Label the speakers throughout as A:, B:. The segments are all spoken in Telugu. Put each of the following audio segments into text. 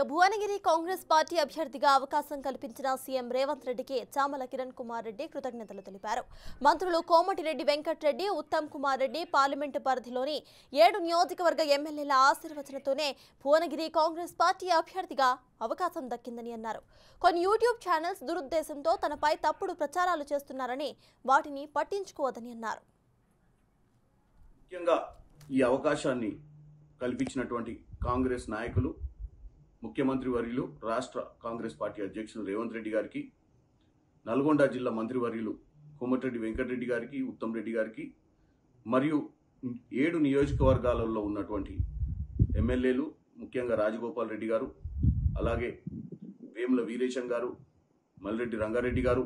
A: భువనగిరి కాంగ్రెస్ పార్టీ అభ్యర్థిగా అవకాశం కల్పించిన సీఎం రేవంత్ రెడ్డికి చామల కిరణ్ కుమార్ రెడ్డి కృతజ్ఞతలు తెలిపారు. మంత్రులు కోమటిరెడ్డి వెంకటరెడ్డి, ఉత్తమ్ కుమార్ రెడ్డి పార్లమెంటు పరిధిలోని 7 నియోజకవర్గ ఎమ్మెల్యేల ఆశీర్వచనతోనే భువనగిరి కాంగ్రెస్ పార్టీ అభ్యర్థిగా అవకాశం దక్కిందని అన్నారు. కొన్ని యూట్యూబ్ ఛానల్స్ దురుద్దేశంతో తనపై తప్పుడు ప్రచారాలు చేస్తున్నారని వాటిని పట్టించుకోవద్దని అన్నారు.
B: ముఖ్యంగా ఈ అవకాశాన్ని కల్పించినటువంటి కాంగ్రెస్ నాయకులు, ముఖ్యమంత్రి వర్యులు, రాష్ట్ర కాంగ్రెస్ పార్టీ అధ్యక్షులు రేవంత్ రెడ్డి గారికి, నల్గొండ జిల్లా మంత్రివర్యులు కోమటిరెడ్డి వెంకటరెడ్డి గారికి, ఉత్తమ్ రెడ్డి గారికి, మరియు 7 నియోజకవర్గాలలో ఉన్నటువంటి ఎమ్మెల్యేలు, ముఖ్యంగా రాజగోపాల్ రెడ్డి గారు, అలాగే వేముల వీరేశం గారు, మల్రెడ్డి రంగారెడ్డి గారు,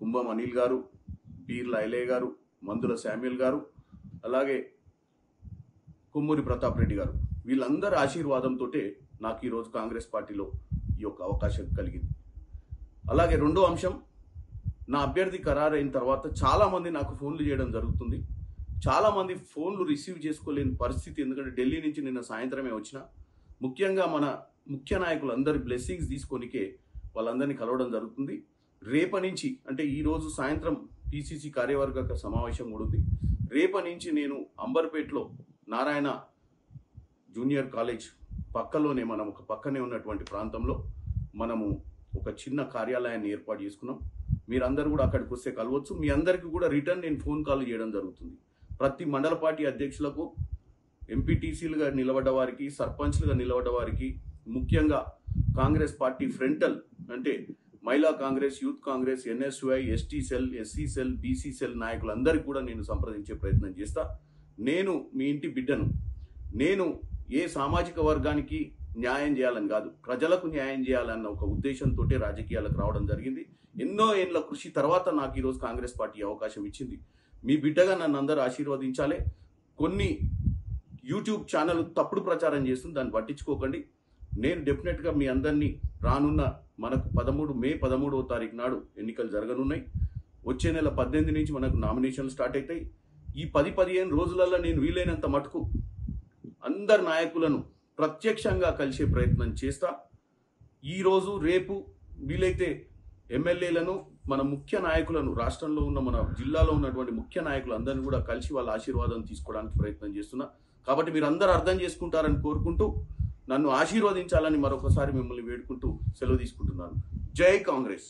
B: కుంభం అనిల్ గారు, పీర్ల ఐలయ్య గారు, మందుల శామ్యుల్ గారు, అలాగే కొమ్మూరి ప్రతాప్ రెడ్డి గారు, వీళ్ళందరి ఆశీర్వాదంతో నాకు ఈరోజు కాంగ్రెస్ పార్టీలో ఈ యొక్క అవకాశం కలిగింది. అలాగే రెండో అంశం, నా అభ్యర్థి ఖరారైన తర్వాత చాలామంది నాకు ఫోన్లు చేయడం జరుగుతుంది. చాలామంది ఫోన్లు రిసీవ్ చేసుకోలేని పరిస్థితి, ఎందుకంటే ఢిల్లీ నుంచి నిన్న సాయంత్రమే వచ్చిన. ముఖ్యంగా మన ముఖ్య నాయకులందరి బ్లెస్సింగ్స్ తీసుకొనికే వాళ్ళందరినీ కలవడం జరుగుతుంది. రేపటి నుంచి, అంటే ఈరోజు సాయంత్రం పిసిసి కార్యవర్గ సమావేశం కూడా ఉంది. రేపటి నుంచి నేను అంబర్పేటలో నారాయణ జూనియర్ కాలేజ్ పక్కలోనే, మనం ఒక పక్కనే ఉన్నటువంటి ప్రాంతంలో మనము ఒక చిన్న కార్యాలయాన్ని ఏర్పాటు చేసుకున్నాం. మీరందరూ కూడా అక్కడికి వస్తే కలవచ్చు. మీ అందరికీ కూడా రిటర్న్ నేను ఫోన్ కాల్ చేయడం జరుగుతుంది. ప్రతి మండల పార్టీ అధ్యక్షులకు, ఎంపీటీసీలుగా నిలబడ్డ వారికి, సర్పంచ్లుగా నిలబడ్డ వారికి, ముఖ్యంగా కాంగ్రెస్ పార్టీ ఫ్రంటల్ అంటే మహిళా Congress, youth Congress, NSUI, ST cell, SC cell, BC cell నాయకులందరికీ కూడా నేను సంప్రదించే ప్రయత్నం చేస్తా. నేను మీ ఇంటి బిడ్డను. నేను ఏ సామాజిక వర్గానికి న్యాయం చేయాలని కాదు, ప్రజలకు న్యాయం చేయాలన్న ఒక ఉద్దేశంతో రాజకీయాలకు రావడం జరిగింది. ఎన్నో ఏళ్ల కృషి తర్వాత నాకు ఈరోజు కాంగ్రెస్ పార్టీ అవకాశం ఇచ్చింది. మీ బిడ్డగా నన్ను అందరూ ఆశీర్వదించాలి. కొన్ని యూట్యూబ్ ఛానల్ తప్పుడు ప్రచారం చేస్తుంది, దాన్ని పట్టించుకోకండి. నేను డెఫినెట్గా మీ అందరినీ రానున్న మనకు మే 13వ తారీఖు నాడు ఎన్నికలు జరగనున్నాయి. వచ్చే నెల 18 నుంచి మనకు నామినేషన్లు స్టార్ట్ అవుతాయి. ఈ 10-15 రోజులలో నేను వీలైనంత మటుకు అందరు నాయకులను ప్రత్యక్షంగా కలిసే ప్రయత్నం చేస్తా. ఈరోజు రేపు వీలైతే ఎమ్మెల్యేలను, మన ముఖ్య నాయకులను, రాష్ట్రంలో ఉన్న మన జిల్లాలో ఉన్నటువంటి ముఖ్య నాయకులు అందరినీ కూడా కలిసి వాళ్ళ ఆశీర్వాదం తీసుకోవడానికి ప్రయత్నం చేస్తున్నా. కాబట్టి మీరు అందరూ అర్థం చేసుకుంటారని కోరుకుంటూ, నన్ను ఆశీర్వదించాలని మరొకసారి మిమ్మల్ని వేడుకుంటూ సెలవు తీసుకుంటున్నాను. జై కాంగ్రెస్.